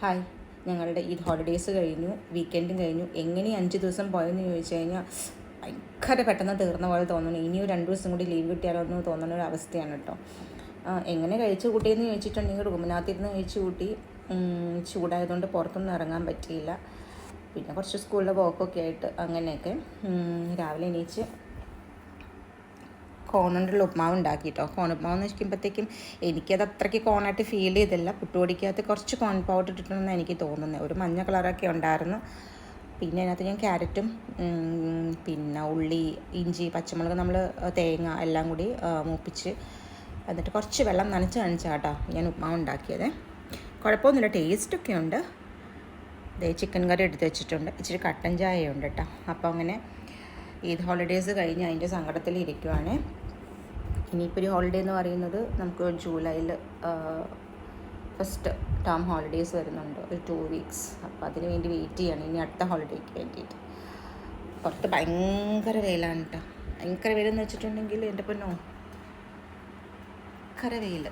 Hi, ഞങ്ങളുടെ Eid holidays കഴിഞ്ഞു, വീക്കെൻഡും കഴിഞ്ഞു. എങ്ങനെ 5 ദിവസം പോയെന്ന് ചോദിച്ചു കഴിഞ്ഞാൽ ഭയങ്കര പെട്ടെന്ന് തീർന്ന പോലെ തോന്നുന്നു. ഇനിയും 2 ദിവസം കൂടി ലീവ് കിട്ടിയാലോ എന്ന് തോന്നുന്ന ഒരു അവസ്ഥയാണ് കേട്ടോ. എങ്ങനെ കഴിച്ചു കൂട്ടിയെന്ന് ചോദിച്ചിട്ടുണ്ടെങ്കിൽ റൂമിനകത്തിരുന്ന് കഴിച്ചു കൂട്ടി. ചൂടായതുകൊണ്ട് പുറത്തൊന്നും ഇറങ്ങാൻ പറ്റിയില്ല. പിന്നെ കുറച്ച് സ്കൂളിലെ വർക്കൊക്കെ ആയിട്ട് അങ്ങനെയൊക്കെ രാവിലെ എണീച്ച് കോണുകൊണ്ടുള്ള ഉപ്മാവ് ഉണ്ടാക്കി കേട്ടോ. കോൺ ഉപ്മാവ് എന്ന് വെക്കുമ്പോഴത്തേക്കും എനിക്കത് അത്രയ്ക്ക് കോണായിട്ട് ഫീൽ ചെയ്തില്ല. പുട്ടുപൊടിക്കകത്ത് കുറച്ച് കോൺ പൗഡർ ഇട്ടിട്ടുണ്ടെന്ന് എനിക്ക് തോന്നുന്നത്. ഒരു മഞ്ഞ കളറൊക്കെ ഉണ്ടായിരുന്നു. പിന്നെ അതിനകത്ത് ഞാൻ ക്യാരറ്റും പിന്നെ ഉള്ളി, ഇഞ്ചി, പച്ചമുളക്, നമ്മൾ തേങ്ങ എല്ലാം കൂടി മൂപ്പിച്ച് എന്നിട്ട് കുറച്ച് വെള്ളം നനച്ചാണ് കേട്ടോ ഞാൻ ഉപ്മാവ് ഉണ്ടാക്കിയത്. കുഴപ്പമൊന്നുമില്ല, ടേസ്റ്റൊക്കെ ഉണ്ട്. ചിക്കൻ കറി എടുത്ത് വെച്ചിട്ടുണ്ട്, ഇച്ചിരി കട്ടൻ ചായ ഉണ്ട് കേട്ടോ. അപ്പോൾ അങ്ങനെ ഈദ് ഹോളിഡേയ്സ് കഴിഞ്ഞ് അതിൻ്റെ സങ്കടത്തിൽ ഇരിക്കുവാണ്. ഇനിയിപ്പോൾ ഒരു ഹോളിഡേ എന്ന് പറയുന്നത് നമുക്ക് ജൂലൈയിൽ ഫസ്റ്റ് ടേം ഹോളിഡേയ്സ് വരുന്നുണ്ട്, ഒരു 2 വീക്സ്. അപ്പോൾ അതിന് വേണ്ടി വെയിറ്റ് ചെയ്യണം ഇനി അടുത്ത ഹോളിഡേക്ക് വേണ്ടിയിട്ട്. പുറത്ത് ഭയങ്കര വെയിലാണ് കേട്ടോ. ഭയങ്കര വെയിലെന്ന് വെച്ചിട്ടുണ്ടെങ്കിൽ എൻ്റെ പൊന്നോ, ഭയങ്കര വെയിൽ.